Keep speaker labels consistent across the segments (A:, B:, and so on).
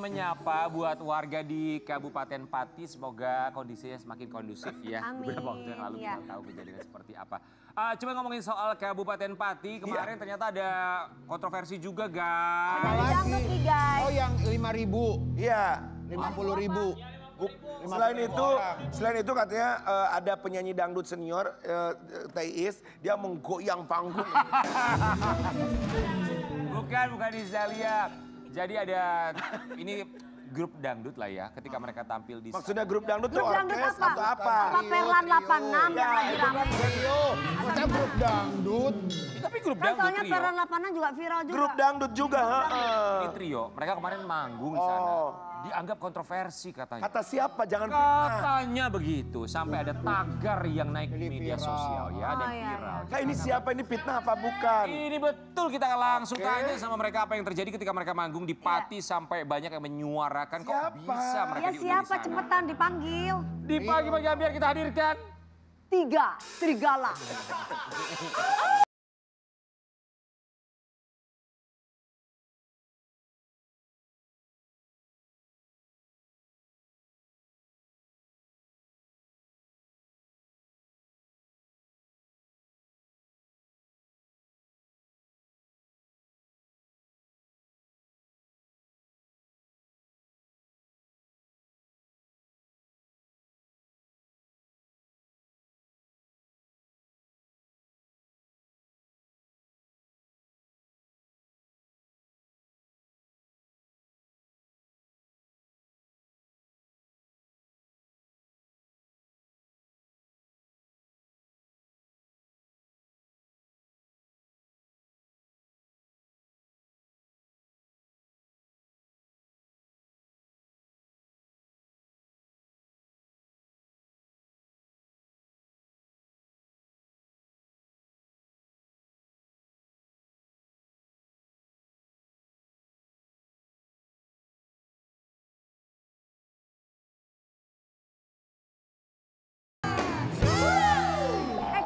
A: menyapa buat warga di Kabupaten Pati. Semoga kondisinya semakin kondusif ya.
B: Amin.
A: Beberapa waktu yang lalu kita tahu kejadian seperti apa. Coba ngomongin soal Kabupaten Pati. Kemarin ternyata ada kontroversi juga, guys.
B: Penyanyi dangdut nih, guys.
C: Oh, yang 5.000.
D: Iya.
C: 50.000.
D: Selain itu katanya ada penyanyi dangdut senior, Teis, dia menggoyang panggung.
A: Bukan Izalia. Jadi ada ini grup dangdut lah ya ketika mereka tampil di
D: Maksudnya grup dangdut tuh
B: Grup dangdut
D: orkes
B: apa?
D: atau apa?
B: Apa Perlan 86 yang lagi rame?
C: Masa grup dangdut?
A: Tapi grup
B: Kan
A: dangdut
B: soalnya
A: trio.
B: Perlan 86 juga viral juga.
D: Grup dangdut juga.
A: Ini trio, mereka kemarin manggung di sana. Dianggap kontroversi katanya.
D: Kata siapa? Jangan fitnah.
A: Katanya begitu, sampai ada tagar yang naik di media sosial ya dan
B: iya,
A: viral.
D: Nah, ini siapa? Ini fitnah apa bukan?
A: Ini betul, kita langsung tanya sama mereka apa yang terjadi ketika mereka manggung di Pati sampai banyak yang menyuarakan kok
D: Siapa?
A: bisa mereka
B: Ya
A: diundang di
B: siapa
A: sana.
B: cepetan dipanggil.
A: Di pagi-pagi biar kita hadirkan.
B: 3 serigala.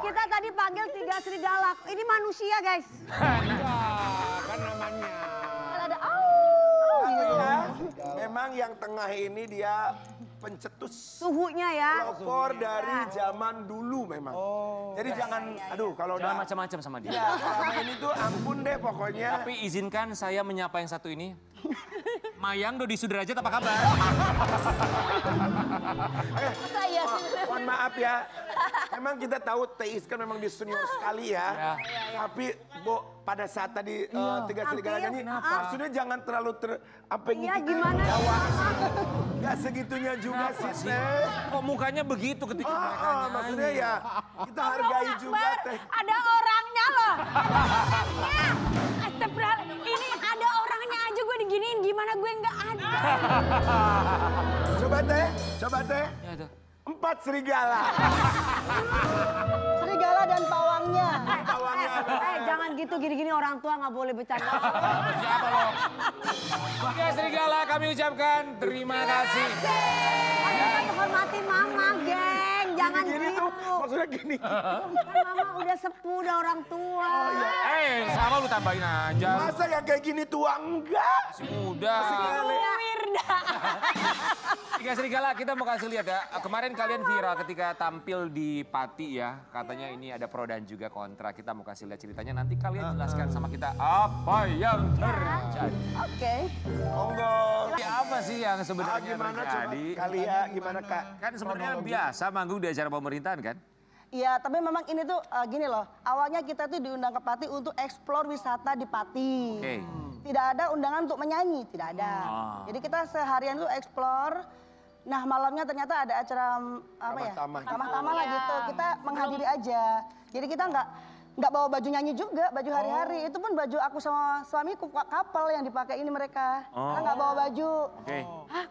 B: Kita tadi panggil 3 serigala. Ini manusia, guys.
C: Kan namanya.
B: Ada
D: Ya, memang yang tengah ini dia pencetus
B: suhunya ya.
D: pelopor dari zaman dulu memang. Jadi jangan, aduh kalau
A: Jangan
D: udah
A: macam-macam sama dia.
D: ya, selama ini tuh ampun deh pokoknya.
A: Tapi izinkan saya menyapa yang satu ini. Mayang Dodi Sudrajat, apa kabar?
B: Saya
D: Mohon maaf ya, memang kita tahu Teis kan memang di senior sekali ya. Tapi Bu, pada saat tadi tiga serigala nyanyi, maksudnya jangan terlalu apa yang
B: Iya, gimana?
D: Gak segitunya juga sih, Teh.
A: Kok mukanya begitu ketika mereka nyanyi?
D: Maksudnya ya kita hargai juga, Teh.
B: Ada orangnya loh. Ada orangnya. Astagfirullah. Ini ada orangnya aja gue diginiin. Gimana gue nggak ada?
D: Coba Teh, coba Teh.
A: Ya, itu.
D: 4 serigala.
B: Serigala dan pawangnya.
D: Pawangnya.
B: Jangan gitu gini-gini orang tua nggak boleh bercanda.
A: Siapa lo? Ya serigala kami ucapkan terima kasih.
B: Ayo hormatin mama, geng. Jangan
D: Gini
B: gitu.
D: tuh, maksudnya gini.
B: Kan mama udah sepuh, udah orang tua.
A: Sama lu tambahin aja.
D: Masa yang kayak gini tua enggak?
A: Masih muda.
B: Wirda.
A: Tiga serigala kita mau kasih lihat ya. Kemarin kalian viral ketika tampil di Pati ya. Katanya ini ada pro dan juga kontra. Kita mau kasih lihat ceritanya. Nanti kalian jelaskan sama kita apa yang terjadi.
B: Oke.
D: Monggo.
A: Apa sih yang sebenarnya
D: Gimana coba
A: terjadi?
D: kali ya, gimana Kak?
A: Kan sebenarnya biasa manggung di acara pemerintahan kan?
E: Iya, tapi memang ini tuh gini loh. Awalnya kita tuh diundang ke Pati untuk eksplor wisata di Pati.
A: Oke.
E: Tidak ada undangan untuk menyanyi, tidak ada. Jadi kita seharian tuh eksplor. Nah malamnya ternyata ada acara apa ya? Tamah-tamah lah gitu. Kita menghadiri aja. Jadi kita nggak bawa baju nyanyi juga, baju hari-hari. Itu pun baju aku sama suamiku kapal yang dipakai ini mereka. Karena nggak bawa baju.
A: Oke.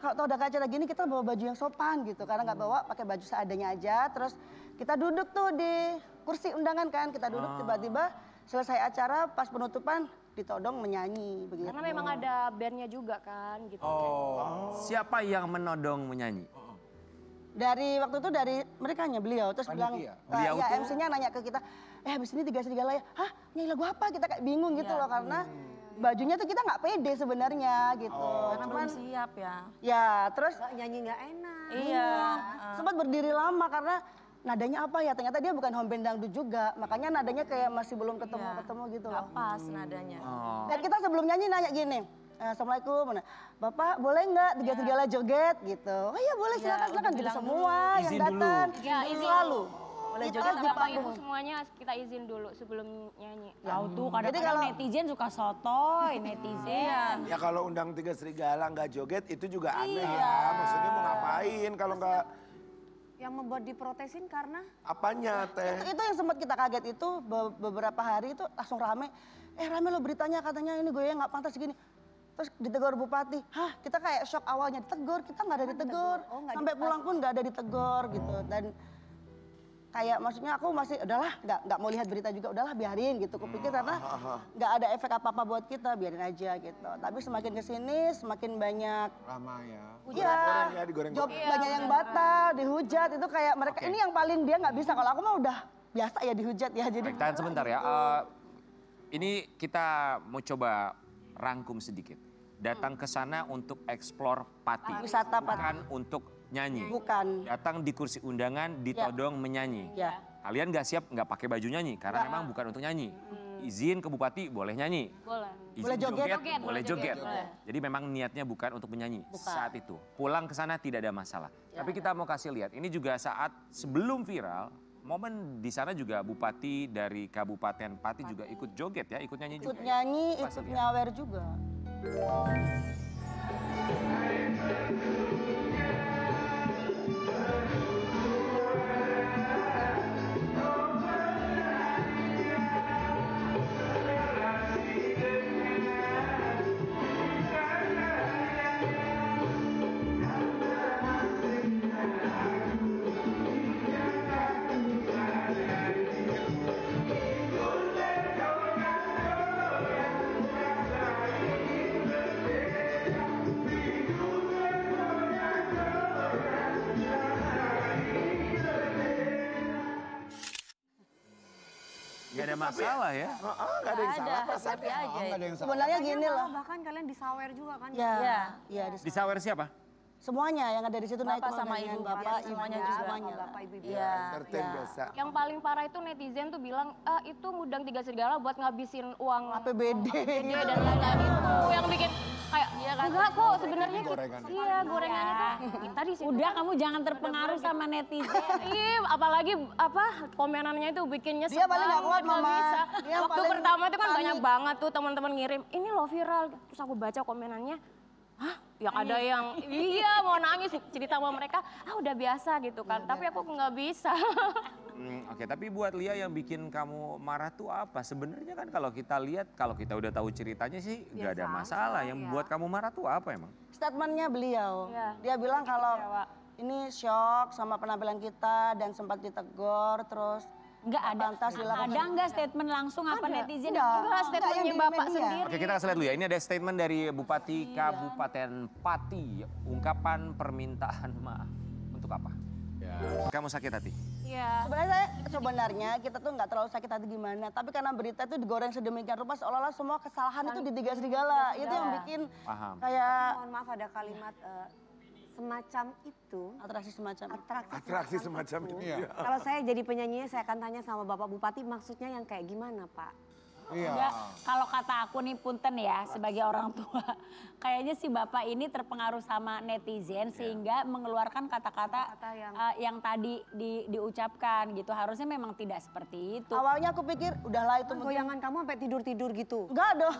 E: Kalau tau udah acara gini kita bawa baju yang sopan gitu. Karena nggak bawa, pakai baju seadanya aja. Terus kita duduk tuh di kursi undangan kan. Kita duduk tiba-tiba selesai acara pas penutupan ditodong menyanyi begitu.
F: Karena memang ada bandnya juga kan gitu.
A: Siapa yang menodong menyanyi?
E: Dari waktu itu dari mereka beliau terus bilang,
A: Beliau
E: ya
A: tuh?
E: MC-nya nanya ke kita, habis ini 3 serigala ya, hah nyanyi lagu apa? Kita kayak bingung gitu loh karena bajunya tuh kita nggak pede sebenarnya gitu.
B: Karena belum siap ya.
E: Ya terus
G: Nyanyi nggak enak.
B: Iya.
E: sempat berdiri lama karena nadanya apa ya, ternyata dia bukan home band dangdut juga, makanya nadanya kayak masih belum ketemu gitu
B: Gak
E: loh.
B: pas nadanya.
E: Dan kita sebelum nyanyi nanya gini, Assalamualaikum, Bapak boleh nggak tiga serigala joget gitu? Oh iya boleh, silakan gitu semua yang
A: Izin
E: datang.
A: dulu.
F: Ya, izin.
E: Selalu.
B: Boleh
E: Kita
B: joget
E: di
F: Bapak
E: panggung.
F: Ibu semuanya kita izin dulu sebelum nyanyi.
H: Tahu tuh
E: Jadi
H: kadang-kadang
E: kalau-
H: netizen suka sotoy, netizen.
D: Ya kalau undang tiga serigala nggak joget itu juga aneh ya. Maksudnya mau ngapain kalau nggak
G: Yang membuat diprotesin karena
D: apanya teh?
E: Itu yang sempat kita kaget itu beberapa hari itu langsung rame. Rame lo beritanya katanya ini gue nggak pantas gini. Terus ditegur bupati. Hah, kita kayak shock awalnya ditegur, kita nggak ada ditegur.
G: Oh, nggak
E: Sampai pulang pun nggak ada ditegur gitu. Dan kayak maksudnya aku masih udahlah nggak mau lihat berita juga, udahlah biarin gitu. Kupikir karena nggak ada efek apa-apa buat kita, biarin aja gitu. Tapi semakin kesini semakin banyak
C: Ramai ya.
E: iya,
D: ya, digoreng.
E: job banyak yang batal, dihujat itu kayak mereka
A: Oke.
E: ini yang paling dia nggak bisa. Kalau aku mah udah biasa ya dihujat ya. Jadi
A: Baik, tahan sebentar ya. Ini kita mau coba rangkum sedikit. Datang ke sana untuk explore Pati.
E: Wisata Pati.
A: Bukan untuk nyanyi.
E: bukan.
A: Datang di kursi undangan ditodong menyanyi.
E: Ya.
A: Kalian nggak siap nggak pakai baju nyanyi karena memang bukan untuk nyanyi. Izin ke bupati boleh nyanyi.
F: Boleh.
A: Izin
E: Boleh joget.
A: boleh joget. Jadi memang niatnya bukan untuk menyanyi saat itu. Pulang ke sana tidak ada masalah. Tapi kita mau kasih lihat, ini juga saat sebelum viral, momen di sana juga bupati dari Kabupaten Pati juga ikut joget ya, ikut nyanyi
E: Ikut
A: juga.
E: nyanyi,
A: Coba
E: ikut
A: lihat.
E: nyawer juga.
A: Gak ada masalah ya.
D: Nggak ada yang salah.
B: Happy aja.
C: Nggak ada yang salah.
E: Sebenarnya gini loh.
G: bahkan kalian disawer juga kan?
E: Ya,
B: Iya.
E: iya
A: Di sawer siapa?
E: semuanya yang ada di situ naik
B: Bapak sama
E: dengan
B: ibu,
E: bapak,
B: semuanya
E: ibunya,
B: juga.
E: semuanya.
G: Bapak ibu ibu.
B: Iya.
D: Entertain biasa.
F: Yang paling parah itu netizen tuh bilang, itu ngundang tiga serigala buat ngabisin uang
E: APBD.
F: APBD dan lain-lain itu yang bikin kayak enggak kok sebenarnya
C: Gorengan.
F: iya gorengan itu kita di situ.
H: Udah kamu jangan terpengaruh sama netizen.
F: Iya, apalagi apa komenannya itu bikinnya
E: Dia paling nggak kuat,
F: nggak
E: Mama.
F: bisa.
E: Dia
F: Waktu
E: paling
F: pertama itu kan
E: panik.
F: banyak banget tuh teman-teman ngirim, ini loh viral. Terus aku baca komenannya, hah? Yang ada yang iya mau nangis cerita sama mereka, udah biasa gitu kan. Tapi aku nggak bisa.
A: Oke, tapi buat Lia yang bikin kamu marah tuh apa? Sebenarnya kan kalau kita lihat, kalau kita udah tahu ceritanya sih nggak ada masalah. Yang buat kamu marah tuh apa emang?
E: Statementnya beliau,
F: Iya.
E: dia bilang kalau
F: Kecewa.
E: ini shock sama penampilan kita dan sempat ditegur terus
H: Enggak ada.
E: pantas dilakukan.
H: Ada enggak statement langsung apa netizen?
F: Enggak, statementnya
E: yang di
F: Bapak
E: media.
F: sendiri.
A: Oke, kita kasih lihat dulu ya. Ini ada statement dari Bupati Kabupaten Pati. Ungkapan permintaan maaf. Untuk apa? Kamu sakit hati?
F: Iya.
E: Sebenarnya kita tuh nggak terlalu sakit hati gimana, tapi karena berita itu digoreng sedemikian rupa seolah-olah semua kesalahan itu di tiga serigala. Itu yang bikin
A: Paham.
E: kayak
G: Mohon maaf ada kalimat semacam itu.
E: atraksi semacam itu.
D: Atraksi semacam itu.
C: Iya.
D: Ya.
G: Kalau saya jadi penyanyinya saya akan tanya sama Bapak Bupati maksudnya yang kayak gimana Pak?
C: Iya.
H: Enggak, kalau kata aku nih punten ya sebagai orang tua, kayaknya si bapak ini terpengaruh sama netizen sehingga mengeluarkan kata-kata yang tadi diucapkan gitu. Harusnya memang tidak seperti itu.
E: Awalnya aku pikir udahlah itu mungkin
G: Goyangan kamu sampai tidur-tidur gitu.
E: enggak dong.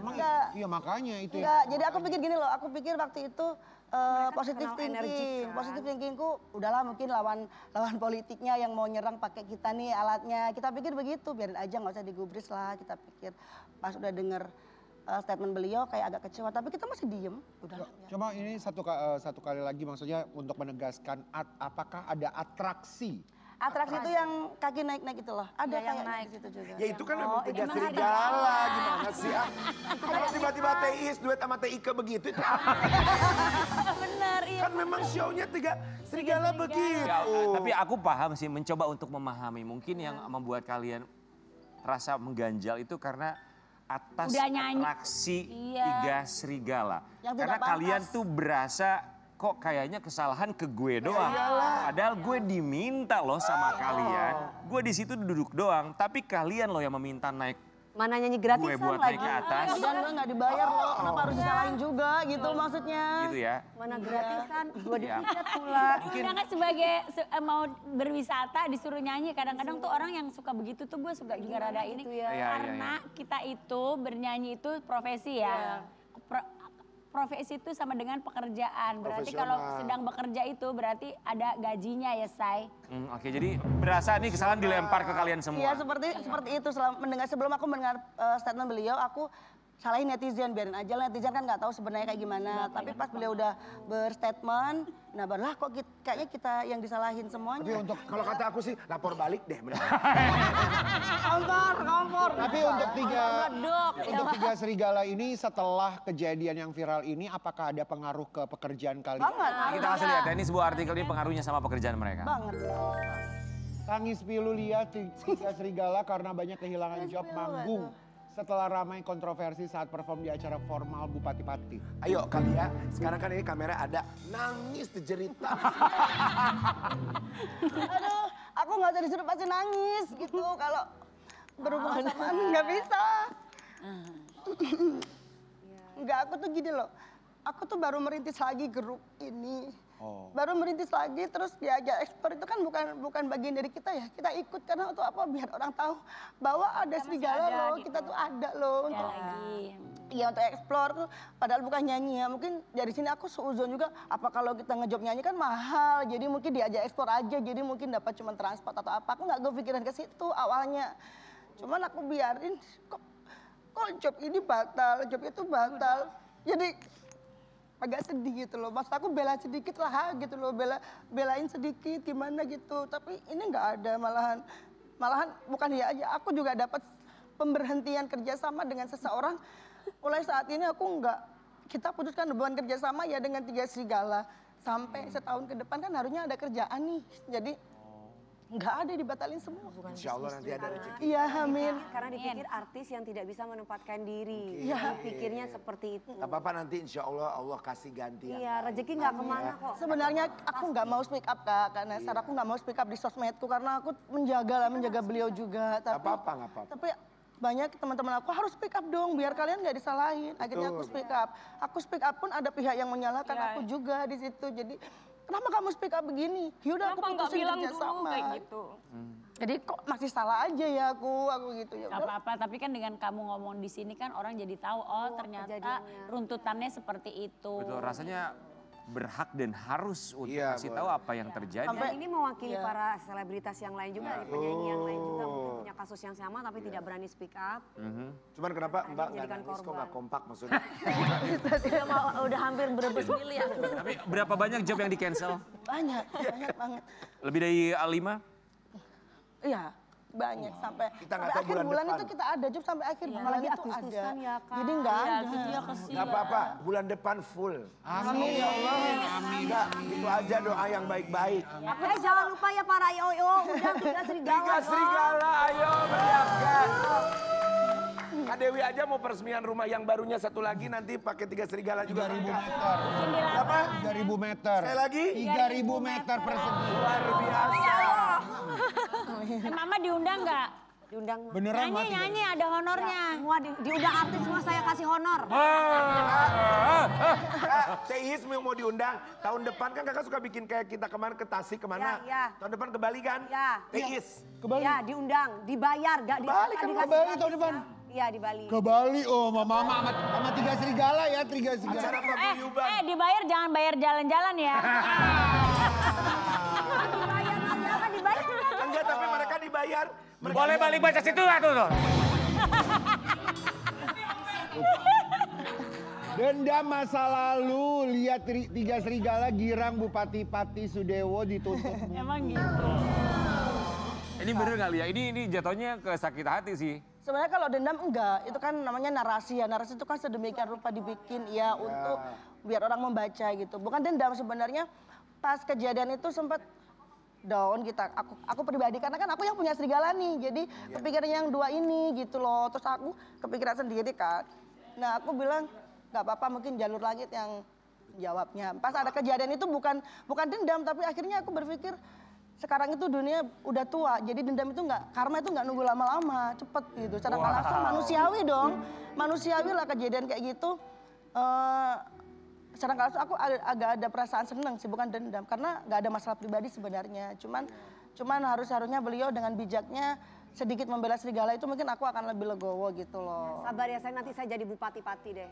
C: Emang
E: Enggak.
C: iya makanya itu ya.
E: Enggak, jadi aku pikir gini loh, aku pikir waktu itu positif
G: terkenal energik,
E: thinking.
G: kan?
E: Positif thinkingku udahlah mungkin lawan politiknya yang mau nyerang pakai kita nih alatnya. Kita pikir begitu, biarin aja nggak usah digubris lah. Kita pikir pas udah denger statement beliau kayak agak kecewa, tapi kita masih diem. Udah.
C: Coba ini satu kali lagi maksudnya untuk menegaskan apakah ada atraksi?
E: Atraksi itu yang kaki naik-naik itu loh. Ada
B: Iya, yang
E: kayak
B: naik.
E: di situ juga.
D: Ya itu kan memang tiga serigala, gimana sih? Kalau tiba-tiba Teis duet sama Teike begitu, itu apa?
B: Bener, iya.
D: Kan memang show-nya tiga serigala begitu.
A: Ya, tapi aku paham sih, mencoba untuk memahami. Mungkin yang membuat kalian rasa mengganjal itu karena atas
H: Udah nyanyi.
A: atraksi
H: Iya.
A: Tiga Serigala.
E: Yang tidak
A: Karena kalian
E: pantas.
A: tuh berasa kok kayaknya kesalahan ke gue doang. Padahal gue diminta loh sama kalian. Gue di situ duduk doang, tapi kalian loh yang meminta naik
G: Mana nyanyi
A: gue
G: gratisan
A: buat
G: lagi.
A: naik ke atas.
E: Dan gue nggak dibayar loh, kenapa harus disalahin juga gitu maksudnya.
A: Gitu ya.
G: Mana gratisan, gue
A: Iya.
G: dipijat pula.
H: Udah kan sebagai mau berwisata disuruh nyanyi, kadang-kadang tuh orang yang suka begitu tuh gue suka juga rada ini.
G: Gitu ya.
A: Iya,
H: Karena kita itu bernyanyi itu profesi ya. Profesi itu sama dengan pekerjaan. Berarti kalau sedang bekerja itu berarti ada gajinya ya, Say.
A: Oke, jadi berasa nih kesalahan dilempar ke kalian semua.
E: Iya seperti itu. Sebelum aku mendengar statement beliau, aku salahin netizen, biarin aja lah, netizen kan nggak tahu sebenarnya kayak gimana. Tapi pas beliau udah berstatement, nah barulah kok kayaknya kita yang disalahin
C: Tapi
E: semuanya.
C: untuk
D: Kalau kata aku sih lapor balik deh.
E: Kompor.
C: tapi untuk tiga serigala ini setelah kejadian yang viral ini, apakah ada pengaruh ke pekerjaan kalian?
E: Banget.
A: Kita kasih lihat ya, ini sebuah artikel ini pengaruhnya sama pekerjaan mereka.
E: Banget.
C: Tangis pilu lihat Tiga Serigala karena banyak kehilangan job manggung setelah ramai kontroversi saat perform di acara formal Bupati Pati.
D: Ayo kali ya, sekarang kan ini kamera ada. Nangis dijerita.
E: Aduh, aku nggak bisa disuruh pasti nangis gitu kalau berhubungan sama Ani, nggak bisa. Enggak, aku tuh gini loh. Aku tuh baru merintis lagi grup ini. Baru merintis lagi terus diajak ekspor itu kan bukan bagian dari kita ya. Kita ikut karena untuk apa? Biar orang tahu bahwa ada serigala loh,
H: gitu.
E: kita tuh ada loh untuk
H: Lagi.
E: iya untuk eksplor tuh, padahal bukan nyanyi ya. Mungkin dari sini aku seuzon juga, apa kalau kita ngejob nyanyi kan mahal, jadi mungkin diajak ekspor aja, jadi mungkin dapat cuma transport atau apa. Aku nggak kepikiran ke situ awalnya. Cuman aku biarin, kok job ini batal, job itu batal. Jadi agak sedih gitu loh. Maksud aku bela sedikit lah gitu loh, belain sedikit gimana gitu. Tapi ini nggak ada, malahan bukan dia aja, aku juga dapat pemberhentian kerjasama dengan seseorang. Mulai saat ini aku kita putuskan hubungan kerjasama ya dengan Tiga Serigala. Sampai setahun ke depan kan harusnya ada kerjaan nih. Jadi nggak ada, dibatalin semua.
D: Insya Allah nanti ada rezeki.
E: Iya, amin.
G: Karena dipikir artis yang tidak bisa menempatkan diri.
E: Iya.
G: Pikirnya seperti itu.
D: Gak apa-apa nanti insya Allah Allah kasih ganti.
G: Iya, rezeki nggak kemana kok.
E: Sebenarnya aku nggak mau speak up Kak Nesar, aku nggak mau speak up di sosmedku karena aku menjaga beliau juga.
D: Gak apa-apa, gak apa-apa.
E: Tapi banyak teman-teman aku harus speak up dong biar kalian nggak disalahin. Akhirnya aku speak up. Aku speak up pun ada pihak yang menyalahkan aku juga di situ. Jadi kenapa kamu speak up begini? Yaudah aku
F: Kenapa nggak
E: putusin
F: bilang dulu
E: kerjasama.
F: kayak gitu?
E: Jadi kok masih salah aja ya aku gitu ya.
H: Gak apa-apa, tapi kan dengan kamu ngomong di sini kan orang jadi tahu, oh ternyata
G: kejadiannya.
H: runtutannya seperti itu.
A: Betul, rasanya berhak dan harus untuk
D: Iya,
A: kasih
D: boleh.
A: tahu apa yang terjadi.
G: Dan ini mewakili
E: Iya.
G: para selebritas yang lain juga, penyanyi yang lain juga mungkin punya kasus yang sama tapi tidak berani speak up.
D: Cuman kenapa Mbak gak
G: jadikan
D: nangis kok
G: korban.
D: gak kompak maksudnya?
G: Udah hampir berebut miliar.
A: Tapi berapa banyak job yang di cancel?
E: Banyak banget.
A: Lebih dari 5?
E: Iya, banyak sampai
D: Kita nggak tahu
E: akhir
D: bulan
E: bulan
D: depan.
E: itu kita ada job sampai akhir bulan
G: apalagi
E: itu ada.
G: Agustusan ya, Kak.
E: Jadi nggak
H: Iya,
E: ada.
H: gitu ya kesian.
D: Gak apa-apa, bulan depan full.
C: Amin ya Allah. Amin.
D: Enggak, itu aja doa yang baik-baik.
G: Jangan lupa ya para IOIO, udah Tiga Serigala.
D: Tiga Serigala, ayo meriahkan. Kak Dewi aja mau peresmian rumah yang barunya satu lagi nanti pakai Tiga Serigala juga.
C: 3.000 meter.
D: Apa?
C: 3.000 meter.
D: Sekali lagi?
C: 3.000 meter persegi.
D: Luar biasa.
H: Mama diundang nggak?
G: Diundang.
C: Beneran mati.
H: Nyanyi ada honornya.
G: Semua diundang artis semua saya kasih honor.
D: Teis mau diundang. Tahun depan kan kakak suka bikin kayak kita kemarin ke Tasik kemana?
G: Ya.
D: Tahun depan ke Bali kan?
G: Ya.
D: Teis.
C: Ke Bali.
G: Ya diundang, dibayar, gak
D: Bali kan,
G: dikasih
C: ke Bali
G: gratis
C: tahun depan.
G: ya. Iya di Bali.
C: Ke Bali, oh mama sama Tiga Serigala ya, Tiga Serigala.
D: Acara paguyuban.
H: Dibayar jangan bayar jalan-jalan ya.
G: Dibayar aja kan dibayar.
D: Enggak, tapi mereka dibayar.
A: Boleh balik baca situ lah tuh.
C: Dendam masa lalu, lihat Tiga Serigala girang Bupati Pati Sudewo dituntut.
H: Emang gitu.
A: Ini bener kali ya, ini jatuhnya ke sakit hati sih.
E: Sebenarnya kalau dendam enggak, itu kan namanya narasi ya. Narasi itu kan sedemikian rupa dibikin ya untuk biar orang membaca gitu. Bukan dendam sebenarnya. Pas kejadian itu sempat down kita. Aku pribadi karena kan aku yang punya serigala nih. Jadi kepikiran yang dua ini gitu loh. Terus aku kepikiran sendiri kan. Nah aku bilang nggak apa-apa mungkin jalur langit yang jawabnya. Pas ada kejadian itu bukan dendam tapi akhirnya aku berpikir sekarang itu dunia udah tua, jadi dendam itu karma itu nggak nunggu lama-lama, cepet gitu. Secara langsung manusiawi dong, manusiawi lah kejadian kayak gitu. Secara langsung aku agak ada perasaan seneng sih, bukan dendam, karena nggak ada masalah pribadi sebenarnya. Cuman harusnya beliau dengan bijaknya sedikit membela serigala itu mungkin aku akan lebih legowo gitu loh.
G: Sabar ya sayang, nanti saya jadi bupati Pati deh.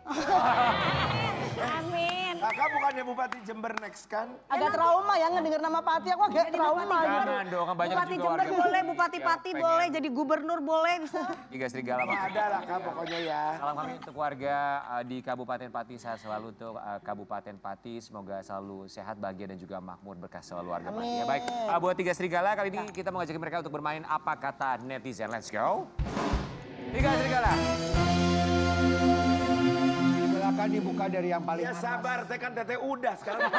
H: Amin.
D: Kakak bukannya Bupati Jember next kan?
E: Agak trauma ya ngedenger nama Pati, aku agak trauma.
A: Jangan dong, kan banyak
G: Bupati
A: juga
G: Jember
A: warga.
G: boleh, Bupati Pati
A: pengen.
G: boleh, jadi gubernur boleh bisa.
A: Tiga serigala.
D: Ada lah Kak pokoknya ya.
A: Salam kami untuk warga di Kabupaten Pati, sehat selalu untuk Kabupaten Pati. Semoga selalu sehat, bahagia dan juga makmur berkah selalu warga Pati. Ya, baik, buat Tiga Serigala kali ini kita mau ngajakin mereka untuk bermain apa kata netizen. Let's go. Tiga Serigala.
C: Silakan dibuka dari yang paling
D: Ya
C: atas.
D: sabar, kan teteh udah sekarang.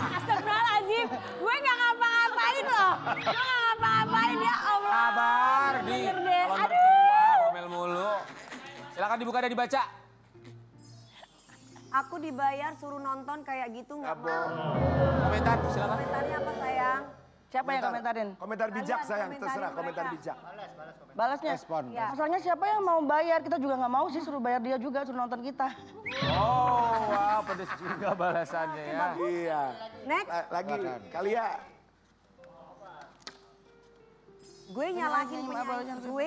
B: Astagfirullahaladzim, gue nggak ngapa-ngapain loh. Gue nggak ngapa-ngapain ya Allah.
A: Sabar di
B: Bener deh.
A: kalau
B: Aduh.
A: mertua ngomel mulu. Silakan dibuka dan dibaca.
G: Aku dibayar suruh nonton kayak gitu nggak mau.
A: Komentar silakan.
G: Komentarnya apa sayang?
E: Siapa yang komentarin?
D: Komentar bijak
G: Kalian
D: sayang,
G: komentarin
D: terserah
G: mereka.
D: komentar bijak.
E: Balasnya?
C: Respon.
G: Ya.
E: Masalahnya siapa yang mau bayar? Kita juga nggak mau sih suruh bayar dia juga, suruh nonton kita.
A: Oh, wow, pedes juga balasannya ya.
D: Iya.
G: Next,
D: Lagi, Kalia.
G: gue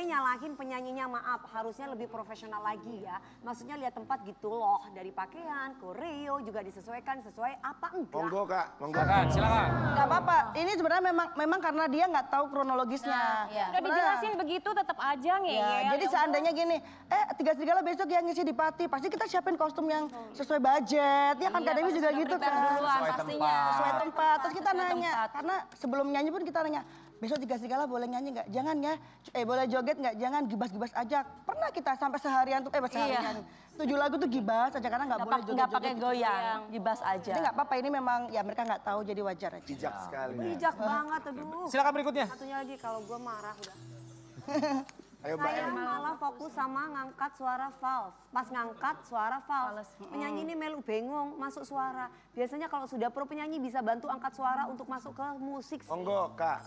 G: nyalahin penyanyinya, maaf, harusnya lebih profesional lagi ya. Maksudnya lihat tempat gitu loh, dari pakaian, koreo juga disesuaikan sesuai apa enggak.
D: Monggo Kak, monggo.
A: Silakan.
E: Nggak apa-apa, ini sebenarnya memang karena dia nggak tahu kronologisnya.
F: Udah dijelasin begitu tetap aja ngeyel.
E: Ya, jadi seandainya gini, Tiga Serigala besok yang ngisi di Pati, pasti kita siapin kostum yang sesuai budget. Ya kan, Kak Dewi juga gitu kan.
F: Duluan pastinya.
E: Sesuai tempat. Terus kita nanya, karena sebelum nyanyi pun kita nanya, besok Tiga Serigala boleh nyanyi nggak? Jangan ya. Boleh joget nggak? Jangan, gibas-gibas aja. Pernah kita sampai seharian tuh, seharian. 7 lagu tuh gibas aja karena nggak boleh joget-joget.
H: Nggak pakai goyang, gibas aja.
E: Jadi nggak apa-apa, ini memang ya mereka nggak tahu jadi wajar aja.
D: Bijak sekali.
G: Bijak banget, aduh.
A: Silakan berikutnya.
G: Satunya lagi kalau gue marah udah.
D: Ayo Mbak
G: Saya
D: Em.
G: malah fokus sama ngangkat suara fals. Pas ngangkat suara fals, penyanyi ini melu bengong masuk suara. Biasanya kalau sudah pro penyanyi bisa bantu angkat suara untuk masuk ke musik.
D: Monggo Kak.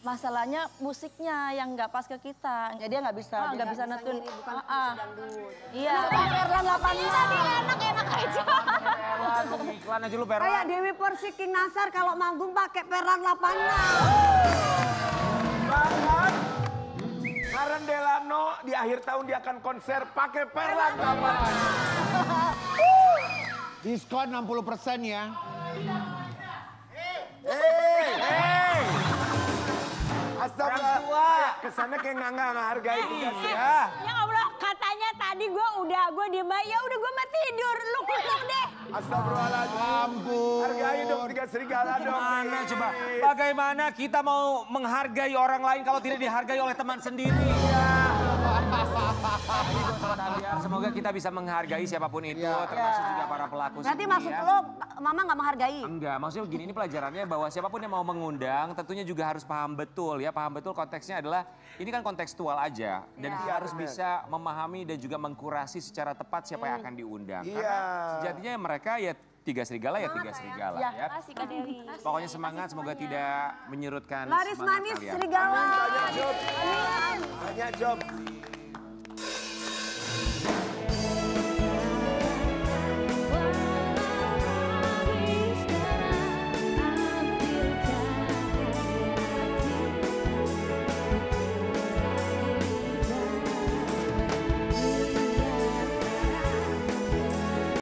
H: Masalahnya musiknya yang nggak pas ke kita.
E: Jadi dia nggak bisa.
H: Nggak bisa netun.
G: Bukan musik dangdut.
H: Iya.
E: Perlan 85.
B: Enak aja.
A: Perlan, iklan aja lu Perlan.
G: Kayak Dewi Persik, King Nasar kalau manggung pakai peran 86.
D: Bahkan Karen Delano di akhir tahun dia akan konser pakai perlan.
C: Diskon 60% ya.
D: Astaga, kayak kesannya kayak nggak hargai juga sih.
A: Ya.
B: Ya Allah, katanya tadi gue diem aja, ya udah gue mah tidur, lu kutuk deh.
D: Astagfirullahaladzim.
C: Ampun.
D: Hargai dong Tiga Serigala dong.
A: Mana
D: please.
A: coba? Bagaimana kita mau menghargai orang lain kalau tidak dihargai oleh teman sendiri? Jadi gua sama kalian, semoga kita bisa menghargai siapapun itu, termasuk juga para pelaku
G: Berarti
A: seni,
G: maksud
A: ya.
G: lo, mama nggak menghargai?
A: Enggak, maksudnya begini, ini pelajarannya bahwa siapapun yang mau mengundang tentunya juga harus paham betul ya. Paham betul konteksnya adalah ini kan kontekstual aja. Dan dia harus bisa memahami dan juga mengkurasi secara tepat siapa yang akan diundang. Karena sejatinya mereka ya Tiga Serigala ya Tiga Serigala ya.
F: Makasih Kak Dewi.
A: Pokoknya semangat, semoga tidak menyurutkan
G: Laris
A: semangat
G: manis
A: kalian.
G: serigala.
D: Banyak job.